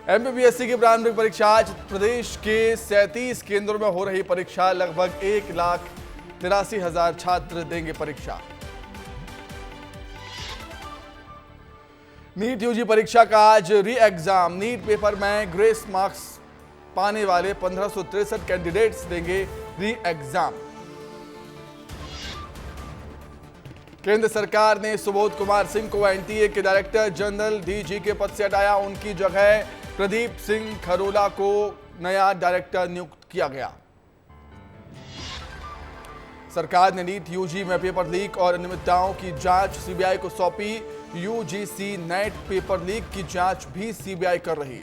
MPPSC की प्रारंभिक परीक्षा आज प्रदेश के 37 केंद्रों में हो रही परीक्षा। लगभग 1,83,000 छात्र देंगे परीक्षा। नीट यूजी परीक्षा का आज री एग्जाम। नीट पेपर में ग्रेस मार्क्स पाने वाले 1563 कैंडिडेट्स देंगे री एग्जाम। केंद्र सरकार ने सुबोध कुमार सिंह को एनटीए के डायरेक्टर जनरल डीजी के पद से हटाया। उनकी जगह प्रदीप सिंह खरोला को नया डायरेक्टर नियुक्त किया गया। सरकार ने नीट यूजी में पेपर लीक और अनियमितताओं की जांच सीबीआई को सौंपी। यूजीसी नेट पेपर लीक की जांच भी सीबीआई कर रही।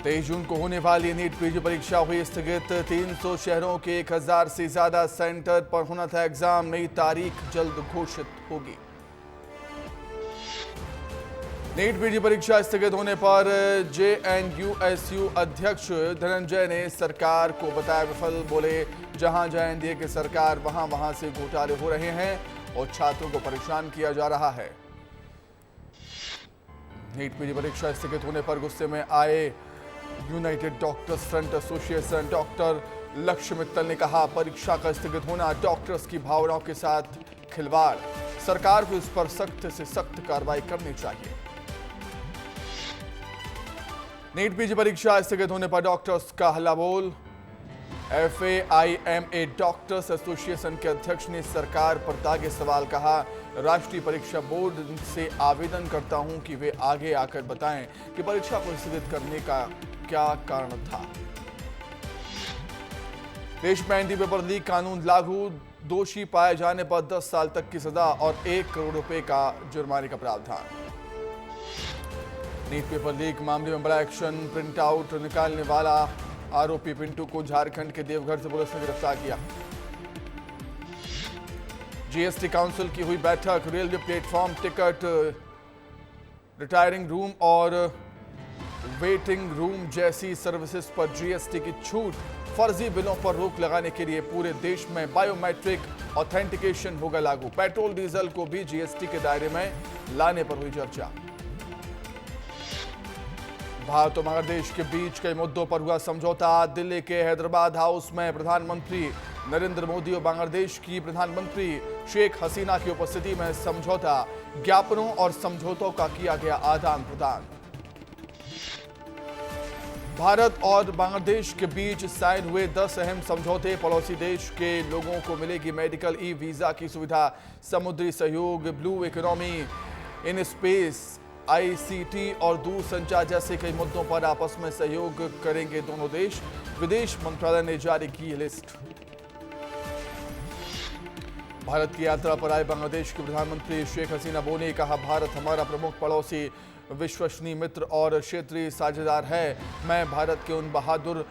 23 जून को होने वाली नीट पीजी परीक्षा हुई स्थगित। 300 शहरों के 1000 से ज्यादा सेंटर पर होना था एग्जाम। नई तारीख जल्द घोषित होगी। नीट पीजी परीक्षा स्थगित होने पर जेएनयूएसयू अध्यक्ष धनंजय ने सरकार को बताया विफल। बोले, जहां जहां एनडीए की सरकार वहां से घोटाले हो रहे हैं और छात्रों को परेशान किया जा रहा है। नीट पीजी परीक्षा स्थगित होने पर गुस्से में आए United doctors front association. Doctor लक्ष्य मित्तल ने कहा, परीक्षा का स्थगित होना डॉक्टर्स की भावनाओं के साथ खिलवाड़। सरकार को इस पर सख्त से सख्त कार्रवाई करनी चाहिए। नीट पीजी परीक्षा स्थगित होने पर डॉक्टर्स का हल्ला बोल। एफएआईएमए डॉक्टर्स एसोसिएशन के अध्यक्ष ने सरकार पर दागे सवाल। कहा, राष्ट्रीय परीक्षा बोर्ड से आवेदन करता हूं कि वे आगे आकर बताएं कि परीक्षा को स्थगित करने का क्या कारण था। देश में एंटी पेपर लीक कानून लागू। दोषी पाए जाने पर 10 साल तक की सजा और 1 करोड़ रुपए का जुर्माने का प्रावधान। नीट पेपर लीक मामले में बड़ा एक्शन। प्रिंट आउट निकालने वाला आरोपी पिंटू को झारखंड के देवघर से पुलिस ने गिरफ्तार किया। जीएसटी काउंसिल की हुई बैठक। Railway platform ticket, retiring room और वेटिंग रूम जैसी सर्विसेज पर जीएसटी की छूट। फर्जी बिलों पर रोक लगाने के लिए पूरे देश में बायोमेट्रिक ऑथेंटिकेशन होगा लागू। पेट्रोल डीजल को भी जीएसटी के दायरे में लाने पर हुई चर्चा। भारत और बांग्लादेश के बीच कई मुद्दों पर हुआ समझौता। दिल्ली के हैदराबाद हाउस में प्रधानमंत्री नरेंद्र मोदी और बांग्लादेश की प्रधानमंत्री शेख हसीना की उपस्थिति में समझौता ज्ञापनों और समझौतों का किया गया आदान प्रदान। भारत और बांग्लादेश के बीच साइन हुए 10 अहम समझौते। पड़ोसी देश के लोगों को मिलेगी मेडिकल ई वीजा की सुविधा। समुद्री सहयोग, blue economy, in space, ICT और दूरसंचार जैसे कई मुद्दों पर आपस में सहयोग करेंगे दोनों देश। विदेश मंत्रालय ने जारी की लिस्ट। भारत की यात्रा पर आए बांग्लादेश के प्रधानमंत्री शेख हसीना बोली। कहा, भारत हमारा प्रमुख पड़ोसी, विश्वसनीय मित्र और क्षेत्रीय साझेदार है। मैं भारत के उन बहादुर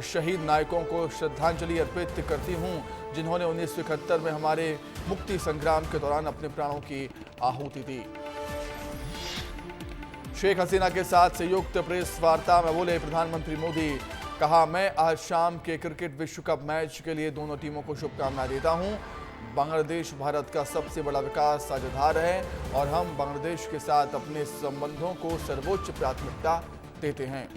शहीद नायकों को श्रद्धांजलि अर्पित करती हूं जिन्होंने 1971 में हमारे मुक्ति संग्राम के दौरान अपने प्राणों की आहुति दी। शेख हसीना के साथ संयुक्त प्रेस वार्ता में बोले प्रधानमंत्री मोदी। कहा, मैं आज शाम के क्रिकेट विश्व कप मैच के लिए दोनों टीमों को शुभकामनाएं देता हूं। बांग्लादेश भारत का सबसे बड़ा विकास साझेदार है और हम बांग्लादेश के साथ अपने संबंधों को सर्वोच्च प्राथमिकता देते हैं।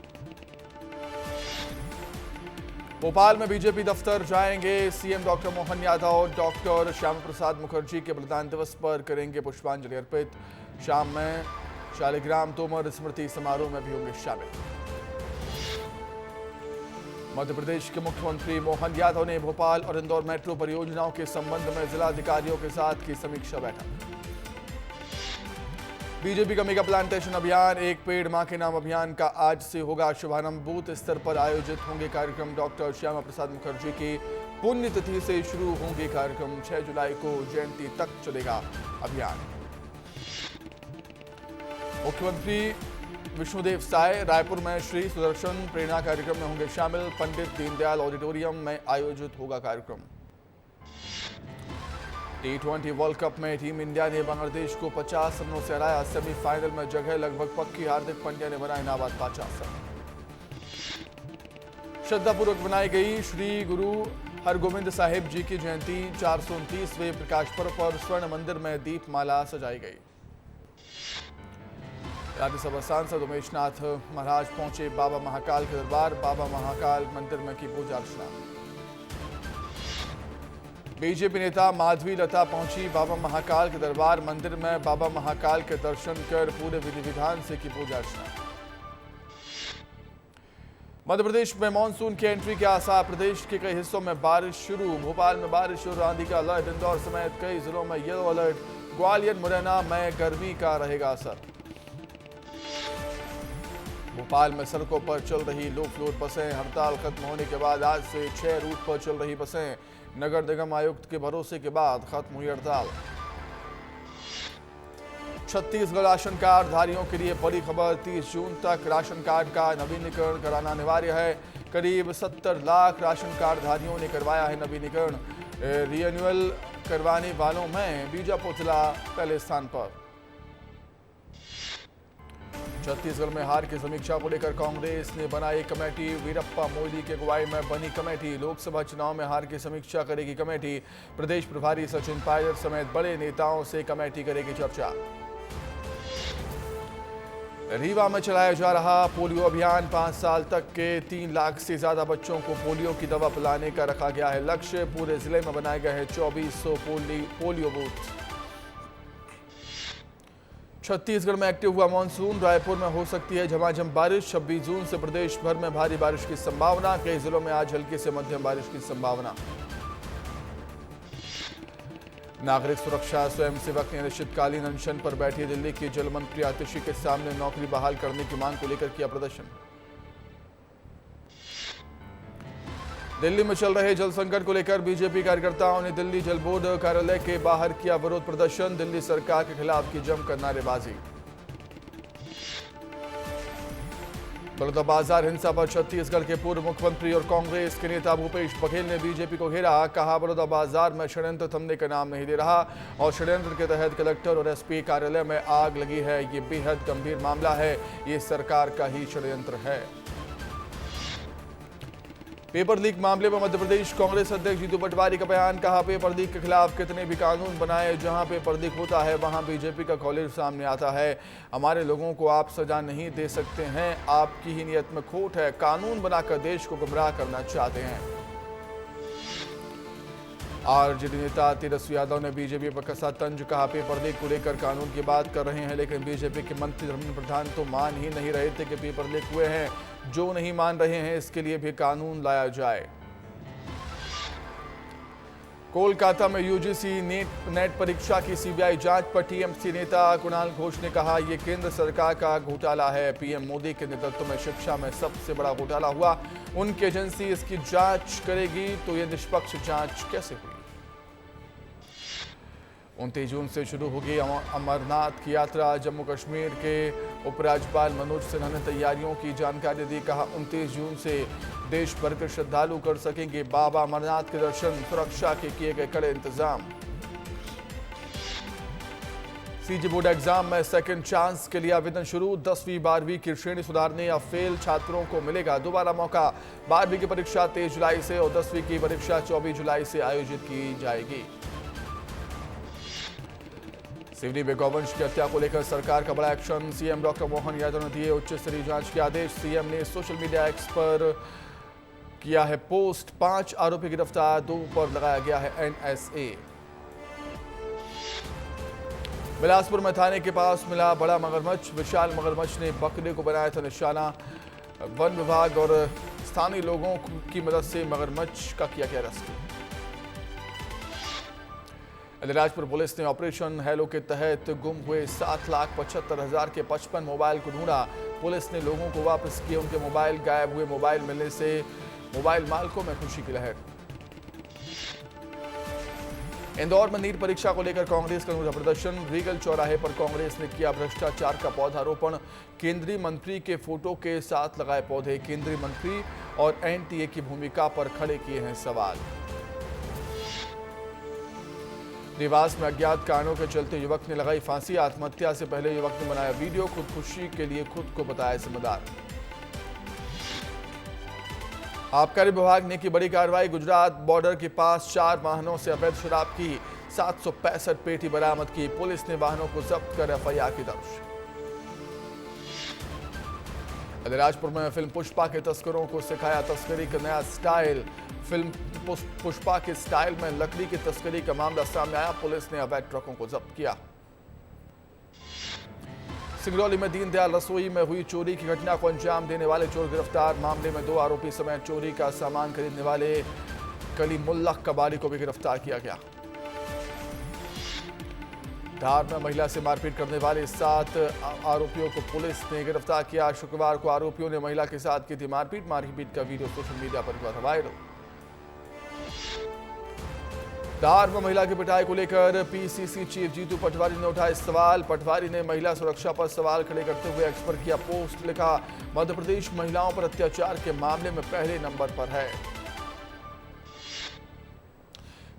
भोपाल में बीजेपी दफ्तर जाएंगे CM doctor Mohan Yadav. Doctor Shyama Prasad Mukherjee के बलिदान दिवस पर करेंगे पुष्पांजलि अर्पित। शाम में शालिग्राम तोमर स्मृति समारोह में भी होंगे शामिल। मध्य प्रदेश के मुख्यमंत्री मोहन यादव ने भोपाल और इंदौर मेट्रो परियोजनाओं के संबंध में जिला अधिकारियों के साथ की समीक्षा बैठक। बीजेपी का मेगा प्लांटेशन अभियान, एक पेड़ मां के नाम अभियान का आज से होगा शुभारंभ। बूथ स्तर पर आयोजित होंगे कार्यक्रम। डॉक्टर श्यामा प्रसाद मुखर्जी की पुण्यतिथि से शुरू होंगे कार्यक्रम। 6 जुलाई को जयंती तक चलेगा अभियान। मुख्यमंत्री विष्णुदेव साय रायपुर में श्री सुदर्शन प्रेरणा कार्यक्रम में होंगे शामिल। पंडित दीनदयाल ऑडिटोरियम में आयोजित होगा कार्यक्रम। T20 वर्ल्ड कप में टीम इंडिया ने बांग्लादेश को 50 रनों से हराया। सेमीफाइनल में जगह लगभग पक्की। हार्दिक पांड्या ने बनाए नाबाद 50 रन। श्रद्धापूर्वक बनाई गई श्री गुरु हरगोविंद साहिब जी की जयंती 429वें प्रकाश पर्व पर स्वर्ण मंदिर में दीपमाला सजाई गई। राज्यसभा सांसद उमेश नाथ महाराज पहुंचे बाबा महाकाल के दरबार। बाबा महाकाल मंदिर में की पूजा अर्चना। बीजेपी नेता माधवी लता पहुंची बाबा महाकाल के दरबार। मंदिर में बाबा महाकाल के दर्शन कर पूरे विधि विधान से की पूजा अर्चना। मध्य प्रदेश में मानसून की एंट्री के आसार। प्रदेश के कई हिस्सों में बारिश शुरू। भोपाल में बारिश और आंधी का अलर्ट। इंदौर समेत कई जिलों में येलो अलर्ट। ग्वालियर मुरैना में गर्मी का रहेगा असर। भोपाल में सड़कों पर चल रही लो फ्लोर बसें। हड़ताल खत्म होने के बाद आज से 6 रूट पर चल रही बसें। नगर निगम आयुक्त के भरोसे के बाद खत्म हुई हड़ताल। छत्तीसगढ़ राशन कार्ड धारियों के लिए बड़ी खबर। 30 जून तक राशन कार्ड का नवीनीकरण कराना अनिवार्य है। करीब 70 लाख राशन कार्ड धारियों ने करवाया है नवीनीकरण। रिन्यूअल करवाने वालों में बीजापुर जिला पहले स्थान पर। छत्तीसगढ़ में हार की समीक्षा को लेकर कांग्रेस ने बनाई कमेटी। वीरप्पा मोइली की अगुवाई में बनी कमेटी। लोकसभा चुनाव में हार की समीक्षा करेगी कमेटी। प्रदेश प्रभारी सचिन पायलट समेत बड़े नेताओं से कमेटी करेगी चर्चा। रीवा में चलाया जा रहा पोलियो अभियान। 5 साल तक के 3 लाख से ज्यादा बच्चों को पोलियो की दवा पिलाने का रखा गया है लक्ष्य। पूरे जिले में बनाए गए हैं 2400 पोलियो बूथ। छत्तीसगढ़ में एक्टिव हुआ मानसून। रायपुर में हो सकती है झमाझम बारिश। 26 जून से प्रदेश भर में भारी बारिश की संभावना। कई जिलों में आज हल्की से मध्यम बारिश की संभावना। नागरिक सुरक्षा स्वयंसेवक ने अनिश्चितकालीन अनशन पर बैठी दिल्ली की जल मंत्री आतिशी के सामने नौकरी बहाल करने की मांग को लेकर किया प्रदर्शन। दिल्ली में चल रहे जल संकट को लेकर बीजेपी कार्यकर्ताओं ने दिल्ली जल बोर्ड कार्यालय के बाहर किया विरोध प्रदर्शन। दिल्ली सरकार के खिलाफ की जमकर नारेबाजी। बलौदाबाजार हिंसा पर छत्तीसगढ़ के पूर्व मुख्यमंत्री और कांग्रेस के नेता भूपेश बघेल ने बीजेपी को घेरा। कहा बलौदाबाजार में षड्यंत्र थमने का नाम नहीं दे रहा और षड्यंत्र के तहत कलेक्टर और एसपी कार्यालय में आग लगी है। ये बेहद गंभीर मामला है। ये सरकार का ही षड्यंत्र है। पेपर लीक मामले में मध्य प्रदेश कांग्रेस अध्यक्ष जीतू पटवारी का बयान। कहा पेपर लीक के खिलाफ कितने भी कानून बनाए, जहां पेपर लीक होता है वहां बीजेपी का कॉलेज सामने आता है। हमारे लोगों को आप सजा नहीं दे सकते हैं। आपकी ही नियत में खोट है। कानून बनाकर देश को गुमराह करना चाहते हैं। आरजेडी नेता तेजस्वी यादव ने बीजेपी पर कसा तंज। कहा पेपर लीक को लेकर कानून की बात कर रहे हैं, लेकिन बीजेपी के मंत्री धर्मेंद्र प्रधान तो मान ही नहीं रहे थे कि पेपर लीक हुए हैं। जो नहीं मान रहे हैं इसके लिए भी कानून लाया जाए। कोलकाता में यूजीसी नेट परीक्षा की सीबीआई जांच पर टीएमसी नेता कुणाल घोष ने कहा यह केंद्र सरकार का घोटाला है। पीएम मोदी के नेतृत्व में शिक्षा में सबसे बड़ा घोटाला हुआ। उनकी एजेंसी इसकी जांच करेगी तो यह निष्पक्ष जांच कैसे हुई। 29 जून से शुरू होगी अमरनाथ की यात्रा। जम्मू कश्मीर के उपराज्यपाल मनोज सिन्हा ने तैयारियों की जानकारी दी। कहा 29 जून से देश भर के श्रद्धालु कर सकेंगे बाबा अमरनाथ के दर्शन। सुरक्षा के किए गए कड़े इंतजाम। सीजी बोर्ड एग्जाम में सेकंड चांस के लिए आवेदन शुरू। 10वीं 12वीं की श्रेणी सुधारने या फेल छात्रों को मिलेगा दोबारा मौका। 12वीं की परीक्षा 23 जुलाई से और 10वीं की परीक्षा 24 जुलाई से आयोजित की जाएगी। सिवनी में गौवंश की हत्या को लेकर सरकार का बड़ा action. CM doctor Mohan Yadav ने दिए उच्च स्तरीय जांच के आदेश। सीएम ने सोशल मीडिया एक्स पर किया है पोस्ट। 5 आरोपी गिरफ्तार, 2 पर लगाया गया है एनएसए। बिलासपुर में थाने के पास मिला बड़ा मगरमच्छ। विशाल मगरमच्छ ने बकरे को बनाया था निशाना। वन विभाग और स्थानीय लोगों की मदद से मगरमच्छ का किया गया रेस्क्यू। अलीराजपुर पुलिस ने ऑपरेशन हेलो के तहत गुम हुए 7,75,000 के 55 मोबाइल को ढूंढा। पुलिस ने लोगों को वापस किए उनके मोबाइल। गायब हुए मोबाइल मिलने से मोबाइल मालिकों में खुशी की लहर। इंदौर में नीट परीक्षा को लेकर कांग्रेस का अनूठा प्रदर्शन। रीगल चौराहे पर कांग्रेस ने किया भ्रष्टाचार का पौधारोपण। केंद्रीय मंत्री के फोटो के साथ लगाए पौधे। केंद्रीय मंत्री और एनटीए की भूमिका पर खड़े किए हैं सवाल। देवास में अज्ञात कारणों के चलते युवक ने लगाई फांसी। आत्महत्या से पहले युवक ने बनाया वीडियो। खुदकुशी के लिए खुद को बताया जिम्मेदार। आबकारी विभाग ने की बड़ी कार्रवाई। गुजरात बॉर्डर के पास 4 वाहनों से अवैध शराब की 765 पेटी बरामद की। पुलिस ने वाहनों को जब्त कर एफआईआर की दर्ज। अलीराजपुर में फिल्म पुष्पा के तस्करों को सिखाया तस्करी का नया स्टाइल। फिल्म पुष्पा के स्टाइल में लकड़ी की तस्करी का मामला सामने आया। पुलिस ने अवैध ट्रकों को जब्त किया। सिंगरौली में दीनदयाल रसोई में हुई चोरी की घटना को अंजाम देने वाले चोर गिरफ्तार। मामले में 2 आरोपी समेत चोरी का सामान खरीदने वाले कलीमुल्लाह कबारी को भी गिरफ्तार किया गया। धार में महिला से मारपीट करने वाले 7 आरोपियों को पुलिस ने गिरफ्तार किया। शुक्रवार को आरोपियों ने महिला के साथ की थी मारपीट। मारपीट का वीडियो सोशल मीडिया पर हुआ था वायरल। धार में महिला की पिटाई को लेकर पीसीसी चीफ जीतू पटवारी ने उठाए सवाल। पटवारी ने महिला सुरक्षा पर सवाल खड़े करते हुए एक्स पर किया पोस्ट। लिखा, मध्य प्रदेश महिलाओं पर अत्याचार के मामले में पहले नंबर पर है।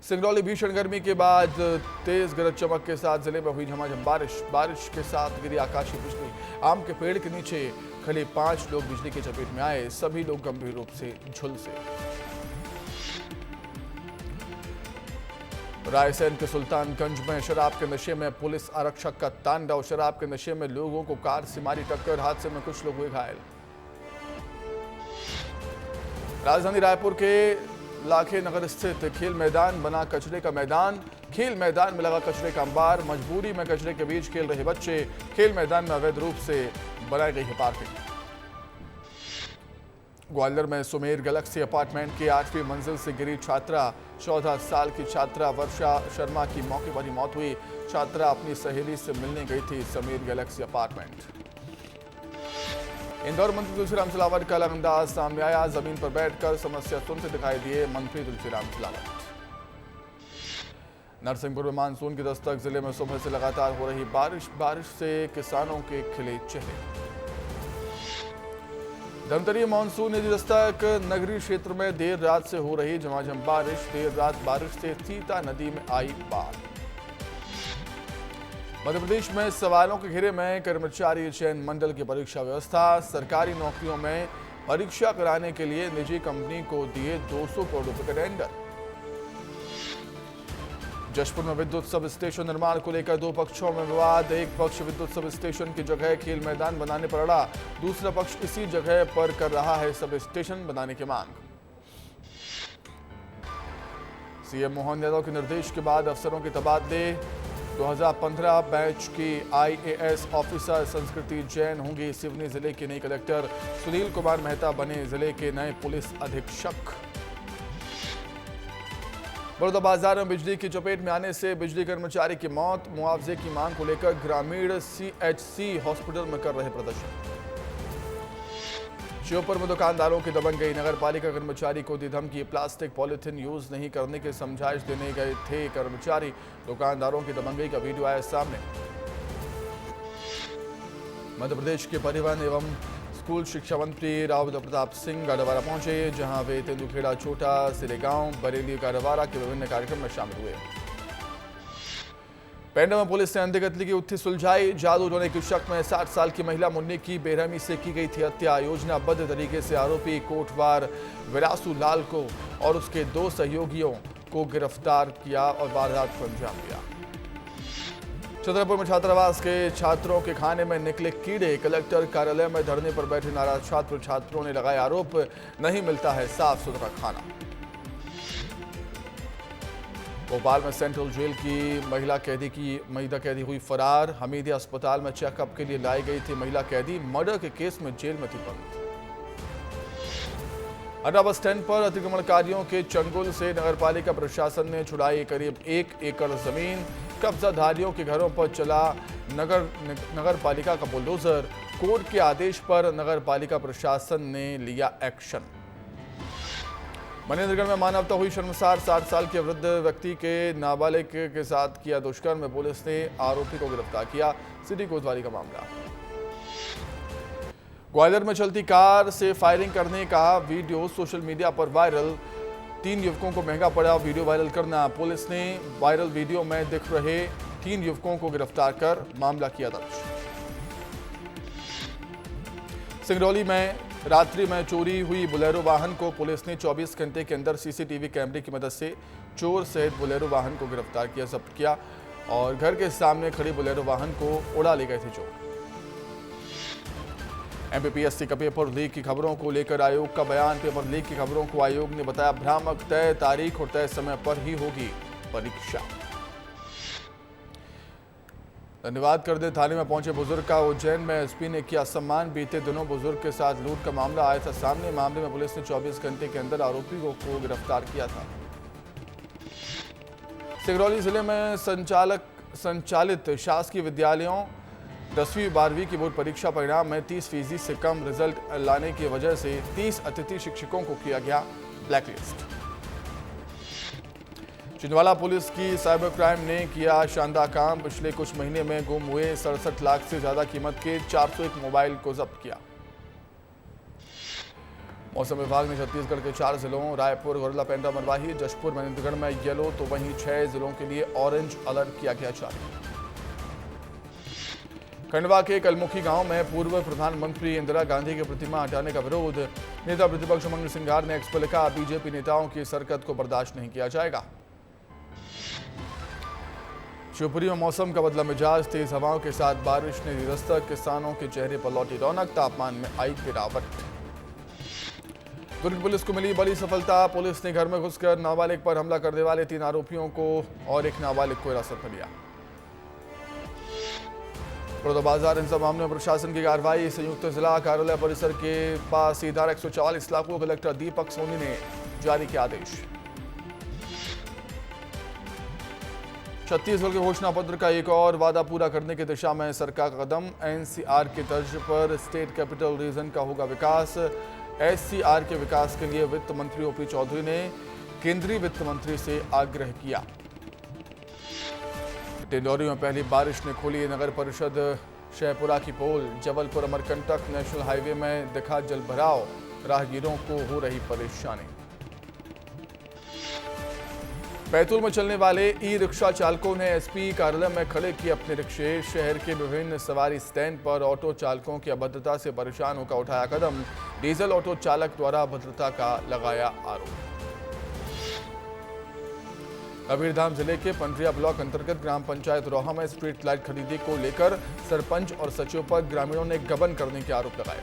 सिंगरौली भीषण गर्मी के बाद तेज गरज चमक के साथ जिले में हुई झमाझम बारिश के साथ गिरी आकाशीय बिजली। आम के पेड़ के नीचे खड़े 5 लोग बिजली की चपेट में आए। सभी लोग गंभीर रूप से झुलसे। रायसेन के सुल्तानगंज में शराब के नशे में पुलिस आरक्षक का तांडव। शराब के नशे में लोगों को कार से मारी टक्कर। हादसे में कुछ लोग हुए घायल। राजधानी रायपुर के लाखे नगर स्थित खेल मैदान बना कचरे का मैदान। खेल मैदान में लगा कचरे का अंबार। मजबूरी में कचरे के बीच खेल रहे बच्चे। खेल मैदान में अवैध रूप से बनाई गई है पार्किंग। ग्वालियर में सुमेर गैलेक्सी अपार्टमेंट की 8वीं मंजिल से गिरी छात्रा। 14 साल की छात्रा वर्षा शर्मा की मौके पर ही मौत हुई। छात्रा अपनी सहेली से मिलने गई थी सुमेर गैलेक्सी अपार्टमेंट। इंदौर मंत्री तुलसीराम सिलावट का अलग अंदाज सामने आया। जमीन पर बैठकर समस्या सुनते दिखाई दिए मंत्री तुलसीराम सिलावट। नरसिंहपुर में मानसून की दस्तक। जिले में सुबह से लगातार हो रही बारिश से किसानों के खिले चेहरे। धमतरी मानसून ने दस्तक। नगरीय क्षेत्र में देर रात से हो रही झमाझम बारिश। देर रात बारिश से सीता नदी में आई बाढ़। मध्य प्रदेश में सवालों के घेरे में कर्मचारी चयन मंडल की परीक्षा व्यवस्था। सरकारी नौकरियों में परीक्षा कराने के लिए निजी कंपनी को दिए 200 करोड़ रुपए का टेंडर। जशपुर में विद्युत सब स्टेशन निर्माण को लेकर 2 पक्षों में विवाद। एक पक्ष विद्युत सब स्टेशन की जगह खेल मैदान बनाने पर अड़ा। दूसरा पक्ष इसी जगह पर कर रहा है सब स्टेशन बनाने की मांग। सीएम मोहन यादव के निर्देश के बाद अफसरों के तबादले। 2015 बैच की IAS ऑफिसर संस्कृति जैन होंगी सिवनी जिले के नई कलेक्टर। सुनील कुमार मेहता बने जिले के नए पुलिस अधीक्षक। बड़ौदा बाजार में बिजली की चपेट में आने से बिजली कर्मचारी की मौत। मुआवजे की मांग को लेकर ग्रामीण CHC हॉस्पिटल में कर रहे प्रदर्शन। श्योपुर में दुकानदारों की दबंगई। नगर पालिका कर्मचारी को दी धमकी। प्लास्टिक पॉलिथीन यूज नहीं करने की समझाइश देने गए थे कर्मचारी। दुकानदारों की दबंगई का वीडियो आया सामने। मध्य प्रदेश के परिवहन एवं स्कूल शिक्षा मंत्री राव प्रताप सिंह गाडवारा पहुंचे, जहां वे तेंदुखेड़ा, छोटा सिरेगांव, बरेली, गाडवारा के विभिन्न कार्यक्रम में शामिल हुए। पेंडा में पुलिस ने अंधे कत्ल की उत्थी सुलझाई। जादू टोने के शक में 60 साल की महिला मुन्नी की बेरहमी से की गई थी हत्या। योजनाबद्ध तरीके से आरोपी कोटवार विरासू लाल को और उसके 2 सहयोगियों को गिरफ्तार किया और वारदात को अंजाम दिया। छतरपुर में छात्रावास के छात्रों के खाने में निकले कीड़े। कलेक्टर कार्यालय में धरने पर बैठे नाराज छात्रों ने लगाए आरोप, नहीं मिलता है साफ सुथरा खाना। भोपाल में सेंट्रल जेल की महिला कैदी हुई फरार। हमीदिया अस्पताल में चेकअप के लिए लाई गई थी महिला कैदी। मर्डर के केस में जेल में थी बंद। अड्डा बस स्टैंड पर अतिक्रमणकारियों के चंगुल से नगरपालिका प्रशासन ने छुड़ाई करीब 1 एकड़ जमीन। कब्जाधारियों के घरों पर चला नगरपालिका का बुलडोजर। कोर्ट के आदेश पर नगरपालिका प्रशासन ने लिया एक्शन। मनेन्द्रगढ़ में मानवता हुई शर्मसार। 60 साल के वृद्ध व्यक्ति के नाबालिग के साथ किया दुष्कर्म में पुलिस ने आरोपी को गिरफ्तार किया। सिटी कोतवाली का मामला। ग्वालियर में चलती कार से फायरिंग करने का वीडियो सोशल मीडिया पर वायरल। 3 युवकों को महंगा पड़ा वीडियो वायरल करना। पुलिस ने वायरल वीडियो में दिख रहे 3 युवकों को गिरफ्तार कर मामला किया दर्ज। सिंगरौली में रात्रि में चोरी हुई बुलेरो वाहन को पुलिस ने 24 घंटे के अंदर CCTV कैमरे की मदद से चोर सहित बुलेरो वाहन को गिरफ्तार किया, जब्त किया और घर के सामने खड़ी बुलेरो वाहन को उड़ा ले गए थे चोर। एमपीपीएससी का पेपर लीक की खबरों को लेकर आयोग का बयान। पेपर लीक की खबरों को आयोग ने बताया भ्रामक। तय तारीख और तय समय पर ही होगी परीक्षा। धन्यवाद कर दे थाने में पहुंचे बुजुर्ग का। उज्जैन में एसपी ने किया सम्मान। बीते दिनों बुजुर्ग के साथ लूट का मामला आया था सामने। मामले में पुलिस ने 24 घंटे के अंदर आरोपी को गिरफ्तार किया था। सिंगरौली जिले में संचालित शासकीय विद्यालयों 10वीं 12वीं की बोर्ड परीक्षा परिणाम में 30% से कम रिजल्ट लाने की वजह से 30 अतिथि शिक्षकों को किया गया ब्लैकलिस्ट। छिंदवाड़ा पुलिस की साइबर क्राइम ने किया शानदार काम। पिछले कुछ महीने में गुम हुए 67 लाख से ज्यादा कीमत के 401 मोबाइल को जब्त किया। मौसम विभाग ने छत्तीसगढ़ के 4 जिलों रायपुर, गौरला, पेंड्रा, मरवाही, जशपुर, मनेन्द्रगढ़ में येलो तो वहीं 6 जिलों के लिए ऑरेंज अलर्ट किया गया जारी। खंडवा के कलमुखी गांव में पूर्व प्रधानमंत्री इंदिरा गांधी की प्रतिमा हटाने का विरोध। नेता प्रतिपक्ष मंगल सिंघार ने एक्स पर लिखा, बीजेपी नेताओं की सरकत को बर्दाश्त नहीं किया जाएगा। शिवपुरी में मौसम का बदला मिजाज। तेज हवाओं के साथ बारिश ने दी दस्तक। किसानों के चेहरे पर लौटी रौनक। तापमान में आई गिरावट। दुर्ग पुलिस को मिली बड़ी सफलता। पुलिस ने घर में घुसकर नाबालिग पर हमला करने वाले 3 आरोपियों को और एक नाबालिग को हिरासत में लिया। बड़ौदा हिंसा मामले में प्रशासन की कार्रवाई। संयुक्त जिला कार्यालय परिसर के पास ही धारा 144 लागू। कलेक्टर दीपक सोनी ने जारी किया आदेश। छत्तीसगढ़ के घोषणा पत्र का एक और वादा पूरा करने की दिशा में सरकार का कदम। एनसीआर की तर्ज पर स्टेट कैपिटल रीजन का होगा विकास। एससीआर के विकास के लिए वित्त मंत्री ओपी चौधरी ने केंद्रीय वित्त मंत्री से आग्रह किया। डिंडौरी में पहली बारिश ने खोली नगर परिषद शहपुरा की पोल। जबलपुर अमरकंटक नेशनल हाईवे में दिखा जलभराव। राहगीरों को हो रही परेशानी। बैतूल में चलने वाले ई रिक्शा चालकों ने एसपी कार्यालय में खड़े किए अपने रिक्शे। शहर के विभिन्न सवारी स्टैंड पर ऑटो चालकों की अभद्रता से परेशान होकर उठाया कदम। डीजल ऑटो चालक द्वारा अभद्रता का लगाया आरोप। कबीरधाम जिले के पंडरिया ब्लॉक अंतर्गत ग्राम पंचायत रोहा में स्ट्रीट लाइट खरीदी को लेकर सरपंच और सचिव पर ग्रामीणों ने गबन करने के आरोप लगाए।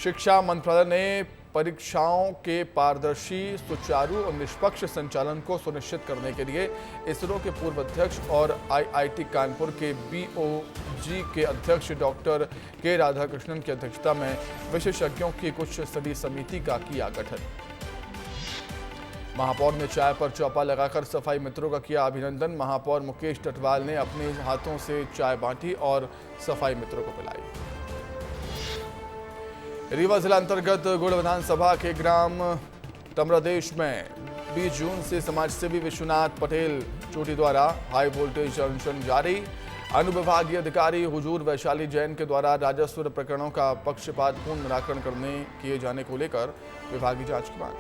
शिक्षा मंत्रालय ने परीक्षाओं के पारदर्शी, सुचारू और निष्पक्ष संचालन को सुनिश्चित करने के लिए इसरो के पूर्व अध्यक्ष और आईआईटी कानपुर के बीओजी के अध्यक्ष डॉक्टर के राधाकृष्णन की अध्यक्षता में विशेषज्ञों की कुछ सदी समिति का किया गठन। महापौर ने चाय पर चौपा लगाकर सफाई मित्रों का किया अभिनंदन। महापौर मुकेश टटवाल ने अपने हाथों से चाय बांटी और सफाई मित्रों को पिलाई। रीवा जिला अंतर्गत गुड़ विधानसभा के ग्राम तमरादेश में 20 जून से समाजसेवी विश्वनाथ पटेल चोटी द्वारा हाई वोल्टेज अनशन जारी। अनुविभागीय अधिकारी हुजूर वैशाली जैन के द्वारा राजस्व प्रकरणों का पक्षपातपूर्ण निराकरण किए जाने को लेकर विभागीय जांच की मांग।